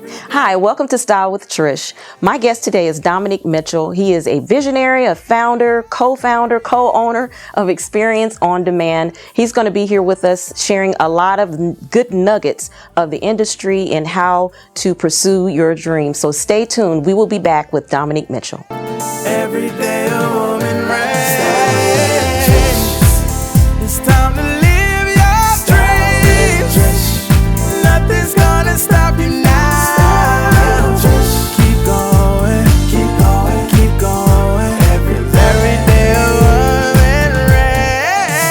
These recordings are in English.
Hi, welcome to Style with Trish. My guest today is Dominique Mitchell. He is a visionary, a founder, co-founder, co-owner of Experience on Demand. He's going to be here with us sharing a lot of good nuggets of the industry and how to pursue your dreams. So stay tuned. We will be back with Dominique Mitchell. Every day a woman reigns. It's time to live your dreams. Nothing's gonna stop you now. Keep going, keep going, keep going. Every day a woman reigns.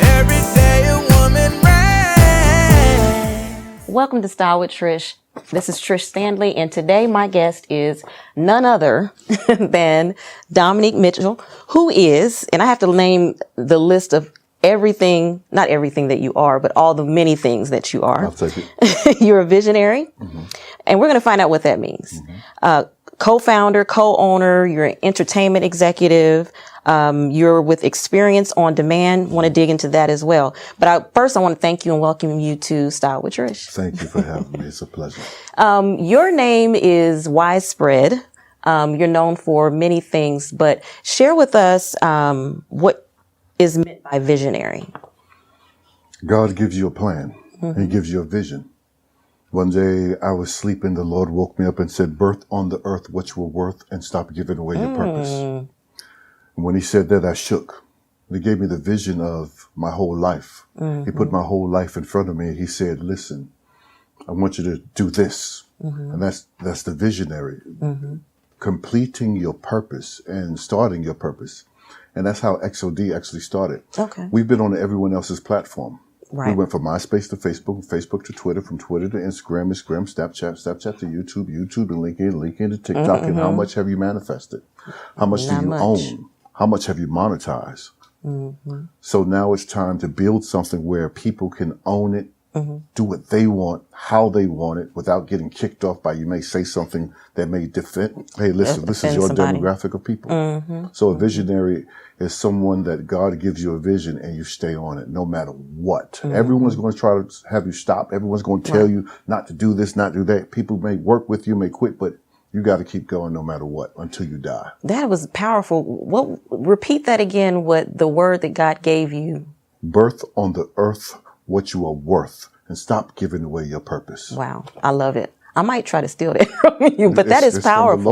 Every day a woman reigns. Welcome to Style with Trish. This is Trish Standley, and today my guest is none other than Dominique Mitchell, who is, and I have to name the list of everything, not everything that you are, but all the many things that you are. I'll take it. You're a visionary, and we're going to find out what that means. Co-founder, co-owner, you're an entertainment executive, you're with Experience on Demand. Want to dig into that as well. But first, I want to thank you and welcome you to Style with Trish. Thank you for having me. It's a pleasure. Your name is widespread. You're known for many things, but share with us what is meant by visionary. God gives you a plan. He gives you a vision. One day I was sleeping. The Lord woke me up and said, "Birth on the earth what you were worth and stop giving away your purpose." And when he said that, I shook. He gave me the vision of my whole life. He put my whole life in front of me. He said, "Listen, I want you to do this." And that's the visionary. Completing your purpose and starting your purpose. And that's how 𝐾𝐸 actually started. Okay. We've been on everyone else's platform. Right. We went from MySpace to Facebook, Facebook to Twitter, from Twitter to Instagram, Instagram, Snapchat to YouTube, YouTube and LinkedIn to TikTok. And how much have you manifested? How much do you own? How much have you monetized? So now it's time to build something where people can own it, do what they want, how they want it, without getting kicked off by, you may say something that may defend. Hey, listen, this is your demographic of people. So a visionary is someone that God gives you a vision and you stay on it no matter what. Everyone's going to try to have you stop. Everyone's going to tell you not to do this, not do that. People may work with you, may quit, but you got to keep going no matter what until you die. That was powerful. Repeat that again, what the word that God gave you. Birth on the earth what you are worth and stop giving away your purpose. Wow. I love it. I might try to steal that from you, but that is powerful. From the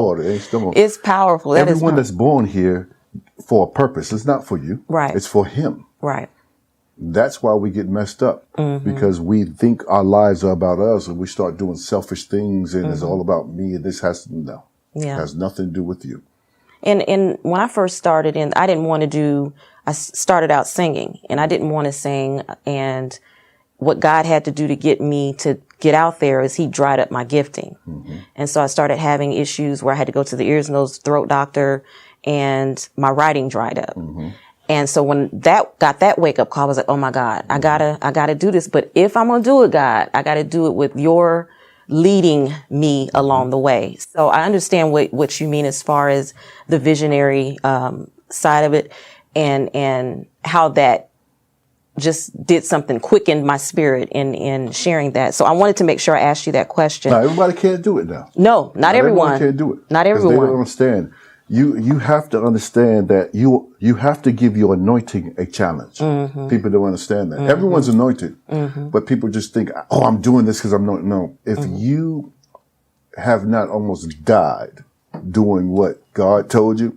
Lord. It's powerful. Everyone that's born here for a purpose. It's not for you. Right. It's for him. Right. That's why we get messed up, because we think our lives are about us and we start doing selfish things and it's all about me and this has it has nothing to do with you. And when I first started I started out singing and I didn't want to sing, and what God had to do to get me to get out there is he dried up my gifting. And so I started having issues where I had to go to the ears, nose, throat doctor, and my writing dried up. And so when that got that wake up call, I was like, oh my God, I gotta do this. But if I'm going to do it, God, I got to do it with your leading me along the way. So I understand what you mean as far as the visionary, side of it, and how that just did something, quickened my spirit in sharing that. So I wanted to make sure I asked you that question. Now, everybody can't do it now. No, not everyone. Can't do it. Not everyone. They don't understand. You have to understand that you have to give your anointing a challenge. People don't understand that. Everyone's anointed, but people just think, oh, I'm doing this because I'm not. No, if you have not almost died doing what God told you,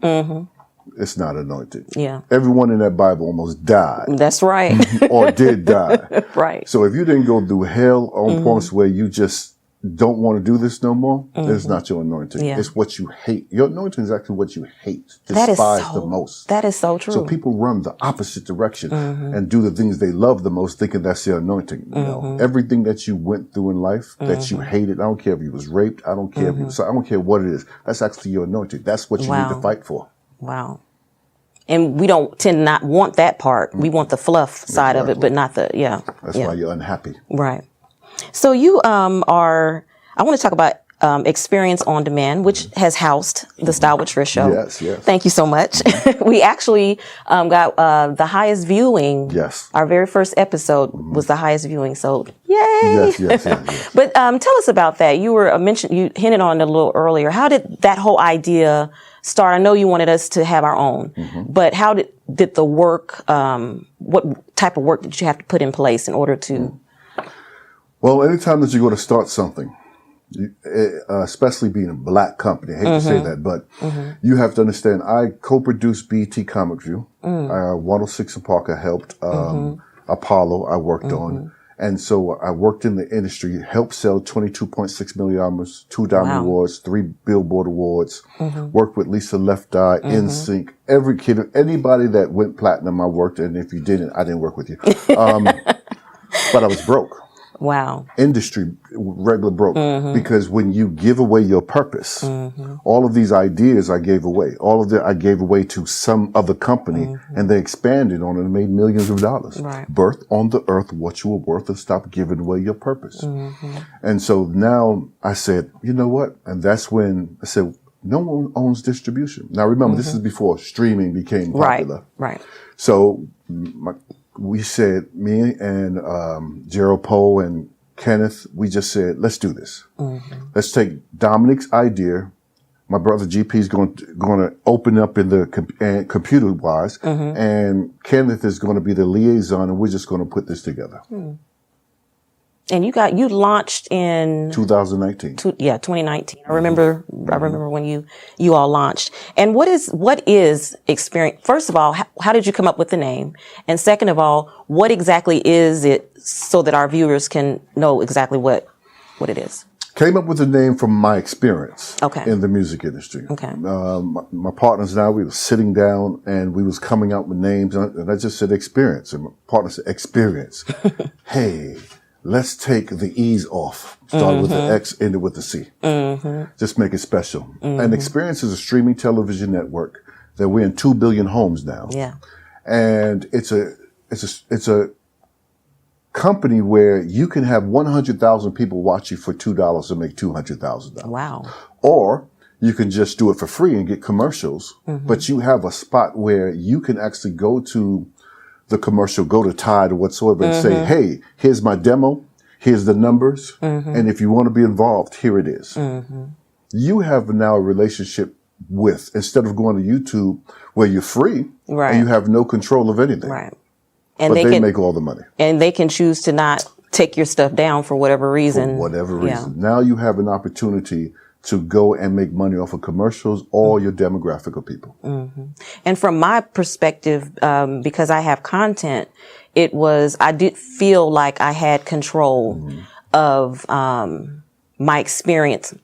it's not anointed. Yeah. Everyone in that Bible almost died. That's right. Or did die. Right. So if you didn't go through hell on points where you just don't want to do this no more, it's not your anointing. Yeah. It's what you hate. Your anointing is actually what you hate, despise the most. That is so true. So people run the opposite direction and do the things they love the most, thinking that's their anointing. No, everything that you went through in life that you hated, I don't care if you was raped, I don't care if you, so I don't care what it is. That's actually your anointing. That's what you need to fight for. Wow. And we don't tend not want that part. We want the fluff side of it, but not the, That's why you're unhappy. Right. So you I want to talk about Experience on Demand, which has housed the Style with Trish show. Yes, yes. Thank you so much. We actually got the highest viewing. Yes. Our very first episode was the highest viewing. So yay! Yes. But tell us about that. You were you hinted on it a little earlier. How did that whole idea start? I know you wanted us to have our own, but how did the work? What type of work did you have to put in place in order to? Well, anytime that you go to start something, especially being a black company, I hate to say that, but you have to understand, I co-produced BET Comic View. 106 and Parker helped. Apollo I worked on. And so I worked in the industry, helped sell 22.6 million albums, 2 Diamond Awards, 3 Billboard Awards, worked with Lisa Left Eye, NSYNC, every kid, anybody that went platinum I worked, and if you didn't, I didn't work with you. But I was broke. Wow. Industry, regular broke. Because when you give away your purpose, all of these ideas I gave away. All of it I gave away to some other company, and they expanded on it and made millions of dollars. Right. Birth on the earth what you were worth, and stop giving away your purpose. And so now I said, you know what? And that's when I said, no one owns distribution. Now remember, this is before streaming became popular. Right. So we said, me and Gerald Poe and Kenneth, we just said, let's do this. Let's take Dominique's idea. My brother GP is going to open up in the computer wise, and Kenneth is going to be the liaison, and we're just going to put this together. And you launched in 2019. 2019. I remember when you all launched. And what is Experience? First of all, how did you come up with the name? And second of all, what exactly is it, so that our viewers can know exactly what it is? Came up with the name from my experience in the music industry. My partners and I, we were sitting down and we was coming up with names, and I just said experience. And my partner said experience. Hey, let's take the E's off. Start with the X, ended with the C. Just make it special. And Experience is a streaming television network that we're in 2 billion homes now. Yeah. And it's a company where you can have 100,000 people watch you for $2 and make $200,000. Wow. Or you can just do it for free and get commercials, but you have a spot where you can actually go to the commercial, go to Tide or whatsoever, and say, hey, here's my demo, here's the numbers, and if you want to be involved, here it is. You have now a relationship with, instead of going to YouTube where you're free, and you have no control of anything. Right. And but they make all the money. And they can choose to not take your stuff down for whatever reason. For whatever reason. Now you have an opportunity to go and make money off of commercials, all your demographic of people. And from my perspective, because I have content, I did feel like I had control of my experience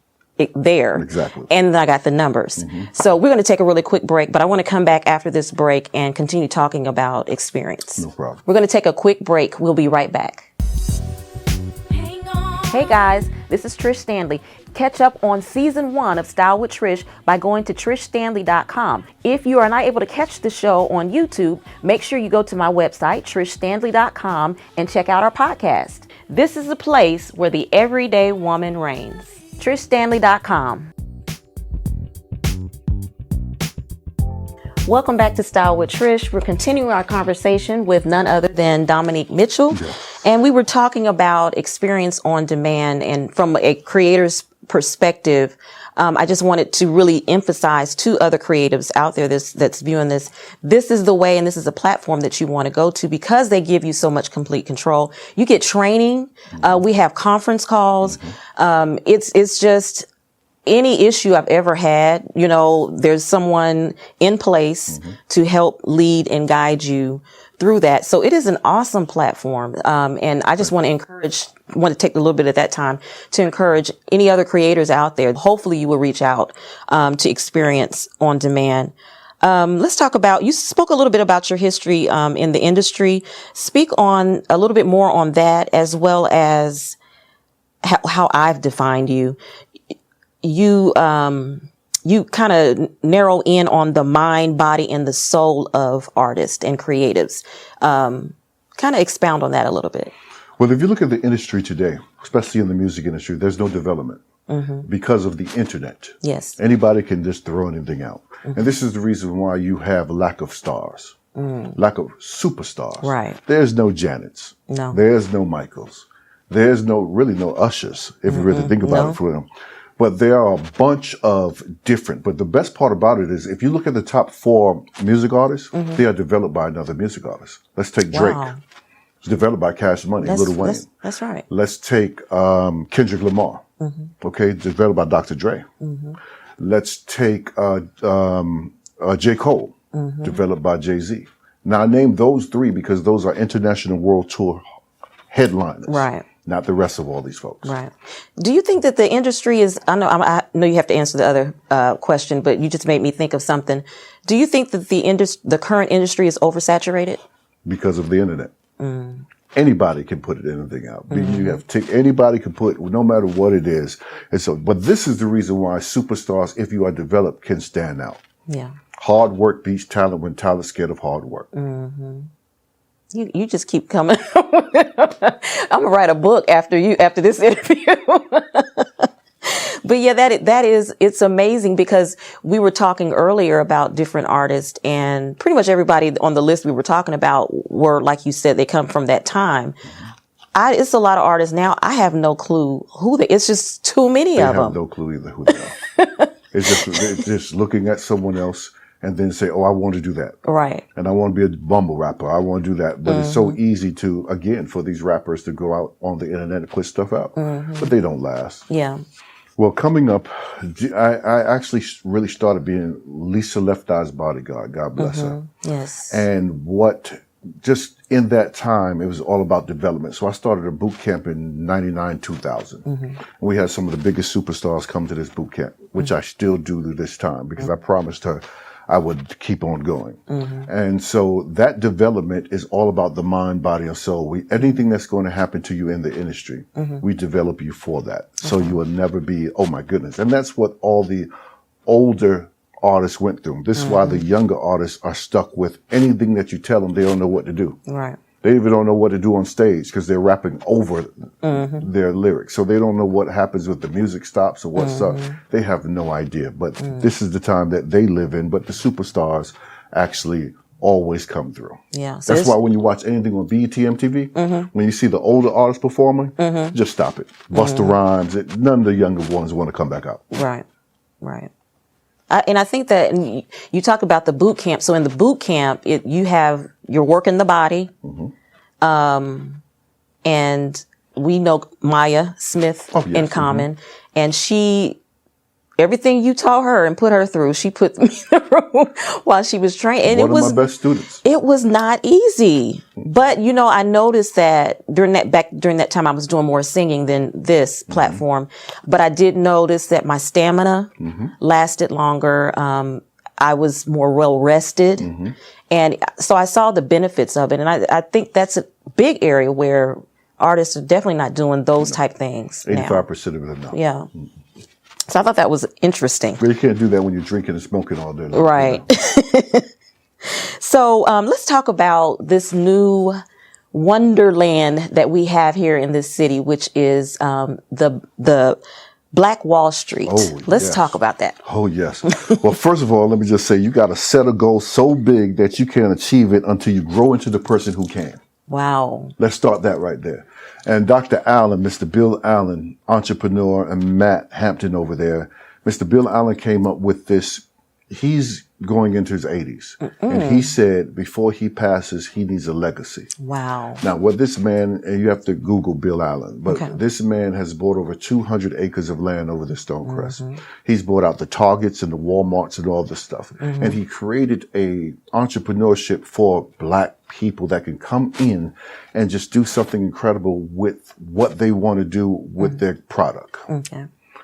there. Exactly. And then I got the numbers. So we're going to take a really quick break, but I want to come back after this break and continue talking about experience. No problem. We're going to take a quick break. We'll be right back. Hey guys, this is Trish Standley. Catch up on season 1 of Style with Trish by going to trishstandley.com. If you are not able to catch the show on YouTube, make sure you go to my website, trishstandley.com, and check out our podcast. This is a place where the everyday woman reigns. trishstandley.com. Welcome back to Style with Trish. We're continuing our conversation with none other than Dominique Mitchell. And we were talking about experience on demand, and from a creator's perspective, I just wanted to really emphasize to other creatives out there that's viewing this. This is the way, and this is a platform that you want to go to because they give you so much complete control. You get training. We have conference calls. It's just any issue I've ever had, there's someone in place to help lead and guide you through that. So it is an awesome platform. And I just want to take a little bit of that time to encourage any other creators out there. Hopefully you will reach out, to Experience on Demand. Let's talk about, you spoke a little bit about your history, in the industry. Speak on a little bit more on that, as well as how I've defined you. You kind of narrow in on the mind, body, and the soul of artists and creatives. Kind of expound on that a little bit. Well, if you look at the industry today, especially in the music industry, there's no development. because of the internet. Yes. Anybody can just throw anything out. And this is the reason why you have a lack of stars, lack of superstars. Right. There's no Janets. No. There's no Michaels. There's really no Ushers, if you really think about it for them. But there are a bunch of different. But the best part about it is if you look at the top 4 music artists, they are developed by another music artist. Let's take Drake. It's developed by Cash Money, Lil Wayne. That's right. Let's take Kendrick Lamar. Okay, developed by Dr. Dre. Let's take J. Cole, developed by Jay-Z. Now, I named those 3 because those are international world tour headliners. Right. Not the rest of all these folks. Right. Do you think that the industry is, I know you have to answer the other question, but you just made me think of something. Do you think that the current industry is oversaturated? Because of the internet. Anybody can put anything out. You have anybody can put, no matter what it is. And so, but this is the reason why superstars, if you are developed, can stand out. Yeah. Hard work beats talent when talent's scared of hard work. You just keep coming. I'm gonna write a book after this interview. But yeah, it's amazing because we were talking earlier about different artists, and pretty much everybody on the list we were talking about were, like you said, they come from that time. It's a lot of artists now. I have no clue it's just too many of them. I have no clue either who they are. It's just looking at someone else and then say, oh, I want to do that. Right. And I want to be a mumble rapper. I want to do that. But it's so easy to, again, for these rappers to go out on the internet and put stuff out. But they don't last. Yeah. Well, coming up, I actually really started being Lisa Left Eye's bodyguard. God bless her. Yes. And just in that time, it was all about development. So I started a boot camp in 99, 2000. And we had some of the biggest superstars come to this boot camp, which I still do to this time because I promised her I would keep on going. And so that development is all about the mind, body, and soul. Anything that's going to happen to you in the industry, we develop you for that. So you will never be, oh my goodness. And that's what all the older artists went through. This is why the younger artists are stuck with anything that you tell them, they don't know what to do. Right. They even don't know what to do on stage because they're rapping over their lyrics. So they don't know what happens with the music stops or what stuff. They have no idea. But this is the time that they live in. But the superstars actually always come through. Yeah. So that's why when you watch anything on BET MTV, when you see the older artists performing, just stop it. Busta Rhymes, none of the younger ones want to come back out. Right. Right. And I think that you talk about the boot camp. So in the boot camp, you're working the body. And we know Maya Smith in common. And everything you taught her and put her through, she put me in the room while she was training. And One of my best students. It was not easy. But, I noticed that during that time, I was doing more singing than this platform. But I did notice that my stamina lasted longer. I was more well rested. And so I saw the benefits of it. And I think that's a big area where artists are definitely not doing those type things. 85% of it are not. Yeah. So I thought that was interesting. But you can't do that when you're drinking and smoking all day long. Right. So let's talk about this new wonderland that we have here in this city, which is the Black Wall Street. Oh, let's talk about that. Oh, yes. Well, first of all, let me just say you got to set a goal so big that you can't achieve it until you grow into the person who can. Wow. Let's start that right there. And Dr. Allen, Mr. Bill Allen, entrepreneur, and Matt Hampton over there, Mr. Bill Allen came up with this. He's going into his 80s. And he said before he passes, he needs a legacy. Wow. Now, what this man, and you have to Google Bill Allen, but this man has bought over 200 acres of land over the Stonecrest. He's bought out the Targets and the Walmarts and all this stuff. And he created a entrepreneurship for Black people that can come in and just do something incredible with what they want to do with their product.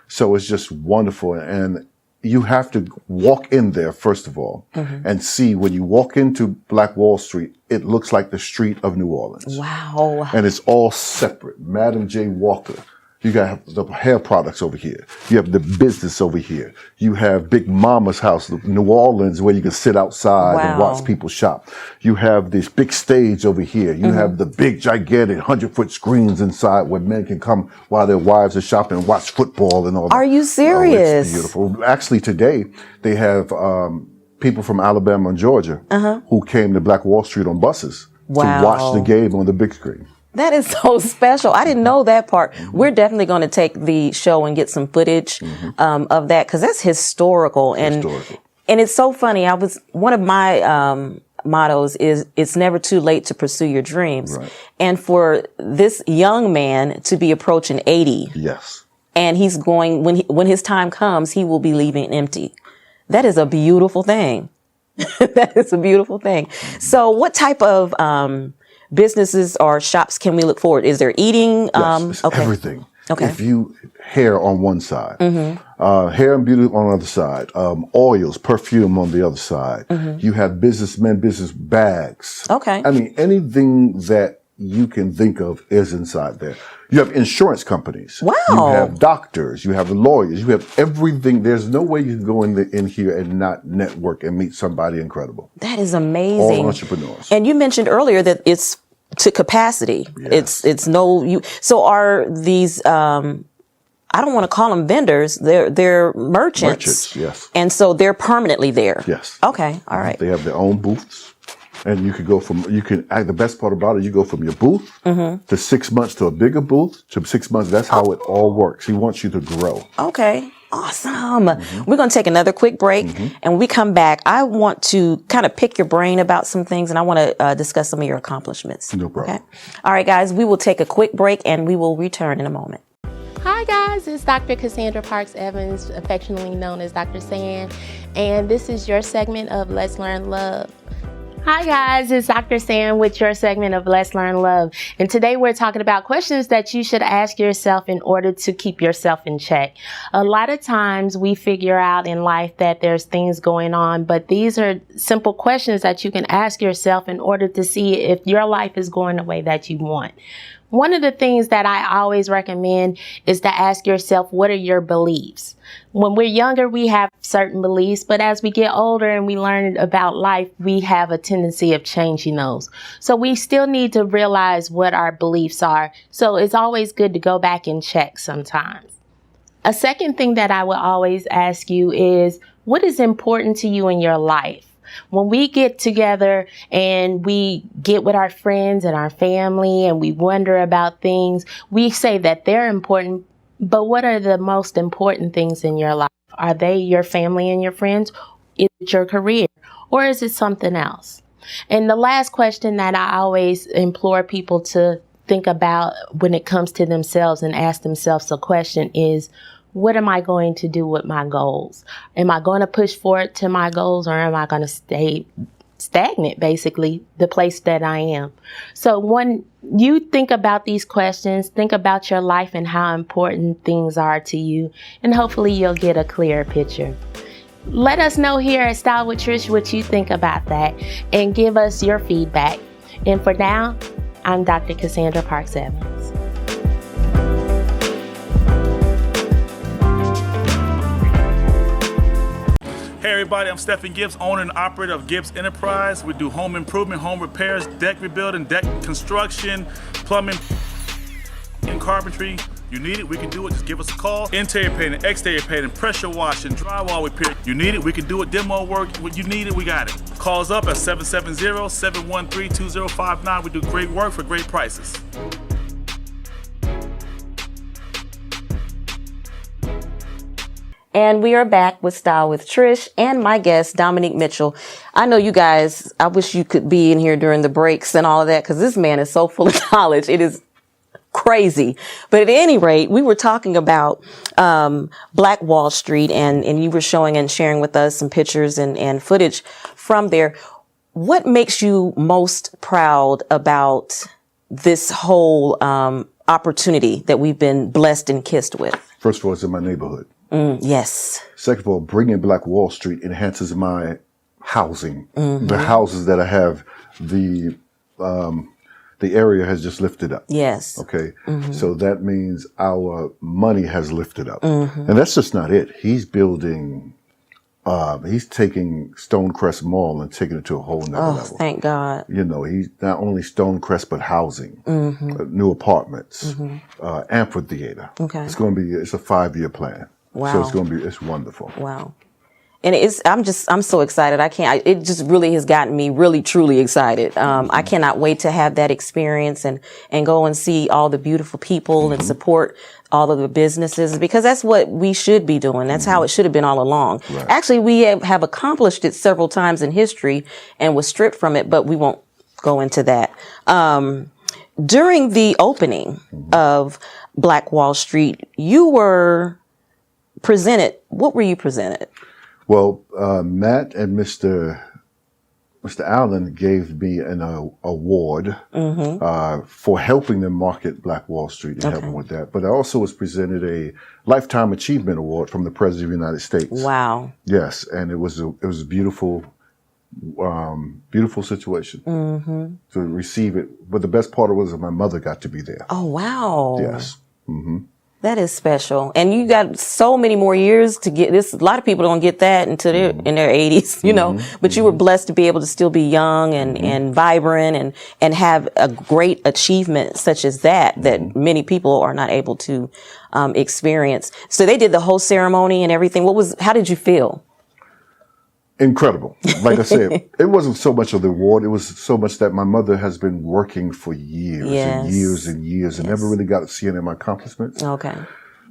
So it's just wonderful. And you have to walk in there, first of all, and see when you walk into Black Wall Street, it looks like the street of New Orleans. Wow. And it's all separate. Madam J. Walker You got the hair products over here. You have the business over here. You have Big Mama's house, New Orleans, where you can sit outside and watch people shop. You have this big stage over here. You have the big, gigantic 100-foot screens inside where men can come while their wives are shopping and watch football and all that. Are you serious? Oh, it's beautiful. Actually, today, they have people from Alabama and Georgia who came to Black Wall Street on buses to watch the game on the big screen. That is so special. I didn't know that part. We're definitely going to take the show and get some footage of that, because that's historical. And it's so funny. One of my mottos is, it's never too late to pursue your dreams. Right. And for this young man to be approaching 80. Yes. And he's going, when his time comes, he will be leaving empty. That is a beautiful thing. That is a beautiful thing. So what type of businesses or shops can we look forward? Is there eating? Yes, everything. Okay. If you hair on one side, hair and beauty on the other side, oils, perfume on the other side. You have businessmen, business bags. Okay. I mean, anything that you can think of is inside there. You have insurance companies. Wow. You have doctors. You have lawyers. You have everything. There's no way you can go in here and not network and meet somebody incredible. That is amazing. All entrepreneurs. And you mentioned earlier that it's to capacity. Yes. It's no. So are these? I don't want to call them vendors. They're merchants. Merchants. Yes. And so they're permanently there. Yes. Okay. All right. They have their own booths. And you could go the best part about it, you go from your booth to 6 months to a bigger booth to 6 months. That's how it all works. He wants you to grow. Okay. Awesome. We're going to take another quick break. And when we come back, I want to kind of pick your brain about some things, and I want to discuss some of your accomplishments. No problem. Okay. All right, guys, we will take a quick break and we will return in a moment. Hi guys, it's Dr. Cassandra Parks Evans, affectionately known as Dr. Sand, and this is your segment of Let's Learn Love. Hi guys, it's Dr. Sam with your segment of Let's Learn Love. And today we're talking about questions that you should ask yourself in order to keep yourself in check. A lot of times we figure out in life that there's things going on, but these are simple questions that you can ask yourself in order to see if your life is going the way that you want. One of the things that I always recommend is to ask yourself, what are your beliefs? When we're younger, we have certain beliefs, but as we get older and we learn about life, we have a tendency of changing those. So we still need to realize what our beliefs are. So it's always good to go back and check sometimes. A second thing that I will always ask you is, what is important to you in your life? When we get together and we get with our friends and our family and we wonder about things, we say that they're important, but what are the most important things in your life? Are they your family and your friends? Is it your career? Or is it something else? And the last question that I always implore people to think about when it comes to themselves and ask themselves a question is, what am I going to do with my goals? Am I going to push forward to my goals, or am I going to stay stagnant, basically, the place that I am? So when you think about these questions, think about your life and how important things are to you, and hopefully you'll get a clearer picture. Let us know here at Style with Trish what you think about that, and give us your feedback. And for now, I'm Dr. Cassandra Parks Evans. Hey everybody, I'm Stephen Gibbs, owner and operator of Gibbs Enterprise. We do home improvement, home repairs, deck rebuilding, deck construction, plumbing, and carpentry. You need it, we can do it, just give us a call. Interior painting, exterior painting, pressure washing, drywall repair. You need it, we can do it. Demo work, you need it, we got it. Call us up at 770-713-2059. We do great work for great prices. And we are back with Style with Trish and my guest, Dominique Mitchell. I know you guys, I wish you could be in here during the breaks and all of that, because this man is so full of knowledge. It is crazy. But at any rate, we were talking about Black Wall Street, and you were showing and sharing with us some pictures and footage from there. What makes you most proud about this whole opportunity that we've been blessed and kissed with? First of all, it's in my neighborhood. Yes. Second of all, bringing Black Wall Street enhances my housing. The houses that I have, the the area has just lifted up. Yes. Okay. So that means our money has lifted up. And that's just not it. He's building, he's taking Stonecrest Mall and taking it to a whole nother level. Thank God. You know, he's not only Stonecrest, but housing, new apartments, amphitheater. Okay. It's going to be, it's a 5-year plan. Wow. So it's going to be, it's wonderful. Wow. And I'm so excited. It just really has gotten me really, truly excited. I cannot wait to have that experience and go and see all the beautiful people and support all of the businesses, because that's what we should be doing. That's how it should have been all along. Right. Actually, we have accomplished it several times in history and was stripped from it, but we won't go into that. During the opening of Black Wall Street, you were presented. What were you presented? Well, Matt and Mr. Allen gave me an award for helping them market Black Wall Street and helping with that. But I also was presented a Lifetime Achievement Award from the President of the United States. Wow. Yes, and it was a beautiful, beautiful situation to receive it. But the best part was that my mother got to be there. Oh, wow. Yes. That is special. And you got so many more years to get this. A lot of people don't get that until they're in their 80s, you know, but you were blessed to be able to still be young and vibrant and have a great achievement such as that many people are not able to experience. So they did the whole ceremony and everything. How did you feel? Incredible. Like I said, it wasn't so much of the award. It was so much that my mother has been working for years and years and years and never really got to see any of my accomplishments. Okay.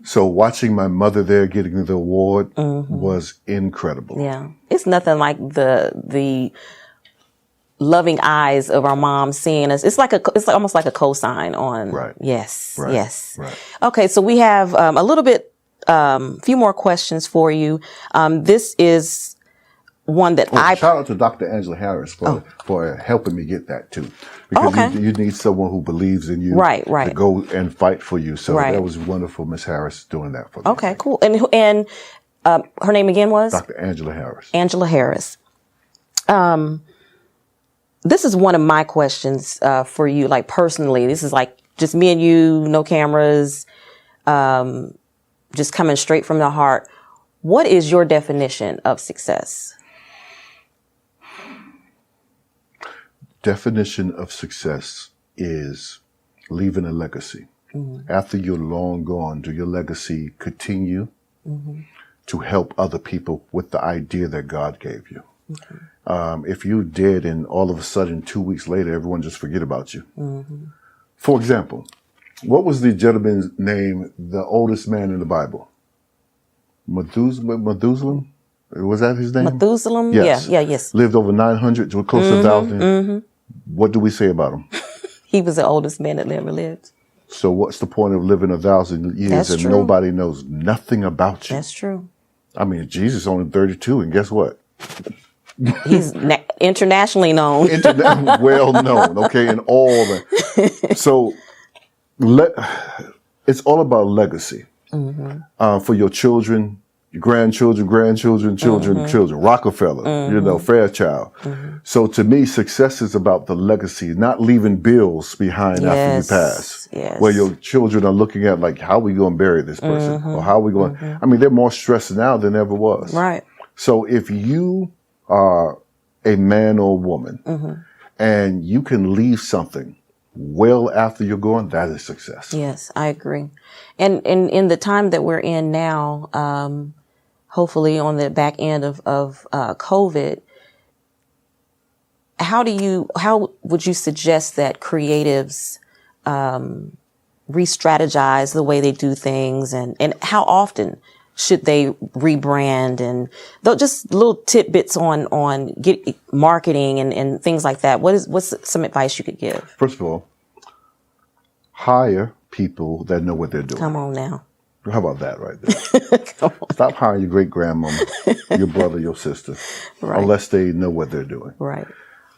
So watching my mother there getting the award was incredible. Yeah. It's nothing like the loving eyes of our mom seeing us. It's almost like a cosign on. Right. Yes. Right. Yes. Right. Okay. So we have a little bit, few more questions for you. This is one that shout out to Dr. Angela Harris for helping me get that too, because you need someone who believes in you, to go and fight for you. So that was wonderful, Miss Harris doing that for me. Okay, cool. And her name again was Dr. Angela Harris. Angela Harris. This is one of my questions for you, like personally. This is like just me and you, no cameras, just coming straight from the heart. What is your definition of success? Definition of success is leaving a legacy. After you're long gone, do your legacy continue to help other people with the idea that God gave you? If you did and all of a sudden 2 weeks later, everyone just forget about you. For example, what was the gentleman's name, the oldest man in the Bible? Methuselah? Was that his name? Methuselah? Yes. Yes. Lived over 900 to close to 1,000. What do we say about him? He was the oldest man that ever lived. So what's the point of living 1,000 years That's and true. nobody knows nothing about you? That's true. I mean, Jesus only 32, and guess what? He's internationally known. Well known, okay, and all that. So it's all about legacy for your children, your grandchildren, children, Rockefeller, Fairchild. So to me, success is about the legacy, not leaving bills behind after you pass. Yes. Where your children are looking at like, how are we going to bury this person? Or how are we going I mean, they're more stressed now than ever was. Right. So if you are a man or a woman and you can leave something well after you're gone, that is success. Yes, I agree. And in the time that we're in now, hopefully on the back end of COVID, how would you suggest that creatives re-strategize the way they do things, and how often should they rebrand, and just little tidbits on marketing and things like that? What's some advice you could give? First of all, hire people that know what they're doing. Come on now. How about that right there? Stop hiring your great grandmama, your brother, your sister, unless they know what they're doing. Right.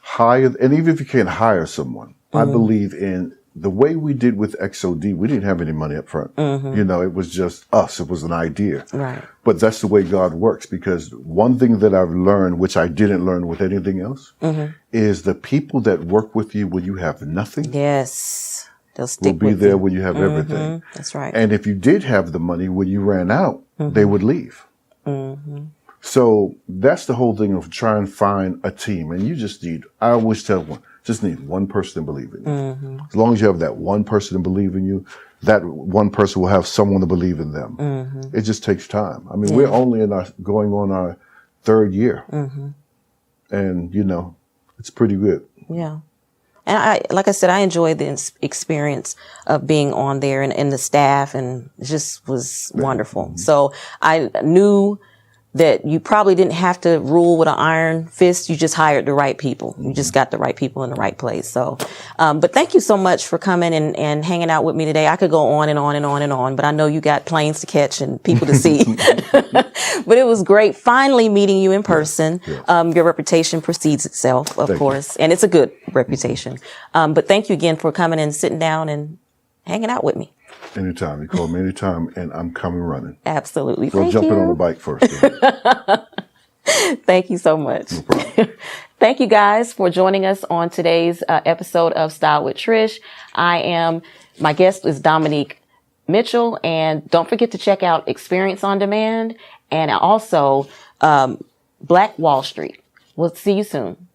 Hire, and even if you can't hire someone, I believe in the way we did with XOD, we didn't have any money up front. You know, it was just us. It was an idea. Right. But that's the way God works, because one thing that I've learned, which I didn't learn with anything else, is the people that work with you when you have nothing. Yes. They'll Will stick be with there you. when you have everything. That's right. And if you did have the money when you ran out, they would leave. So that's the whole thing of trying to find a team. And you just need, I always tell one, just need one person to believe in you. As long as you have that one person to believe in you, that one person will have someone to believe in them. It just takes time. I mean, we're only going on our 3rd year. And, you know, it's pretty good. Yeah. And like I said, I enjoyed the experience of being on there and the staff, and it just was wonderful. So I knew that you probably didn't have to rule with an iron fist. You just hired the right people. You just got the right people in the right place. So, but thank you so much for coming and hanging out with me today. I could go on and on and on and on, but I know you got planes to catch and people to see. But it was great finally meeting you in person. Your reputation precedes itself, of course, and it's a good reputation. But thank you again for coming and sitting down and hanging out with me. Anytime. You call me anytime, and I'm coming running. Absolutely. We'll Thank jump you. in on the bike first. Thank you so much. No problem. Thank you guys for joining us on today's episode of Style with Trish. My guest is Dominique Mitchell, and don't forget to check out Experience on Demand and also Black Wall Street. We'll see you soon.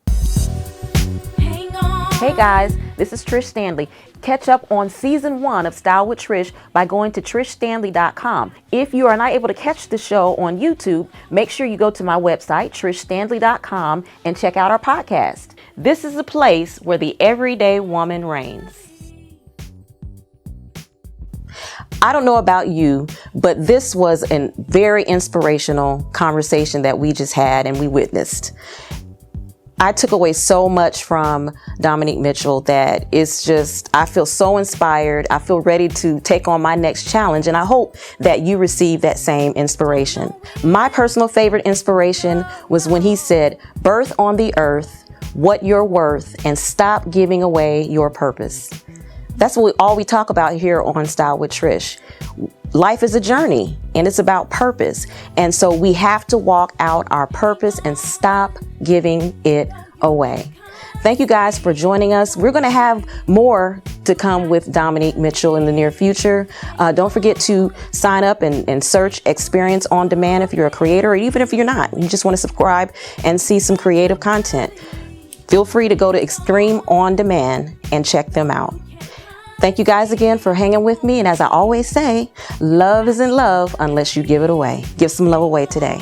Hey guys, this is Trish Standley. Catch up on season 1 of Style with Trish by going to trishstandley.com. If you are not able to catch the show on YouTube, make sure you go to my website, trishstandley.com, and check out our podcast. This is a place where the everyday woman reigns. I don't know about you, but this was a very inspirational conversation that we just had and we witnessed. I took away so much from Dominique Mitchell that it's just, I feel so inspired. I feel ready to take on my next challenge, and I hope that you receive that same inspiration. My personal favorite inspiration was when he said, "Birth on the earth, what you're worth, and stop giving away your purpose." That's all we talk about here on Style with Trish. Life is a journey, and it's about purpose. And so we have to walk out our purpose and stop giving it away. Thank you guys for joining us. We're going to have more to come with Dominique Mitchell in the near future. Don't forget to sign up and search Experience on Demand if you're a creator, or even if you're not, you just want to subscribe and see some creative content. Feel free to go to Extreme On Demand and check them out. Thank you guys again for hanging with me. And as I always say, love isn't love unless you give it away. Give some love away today.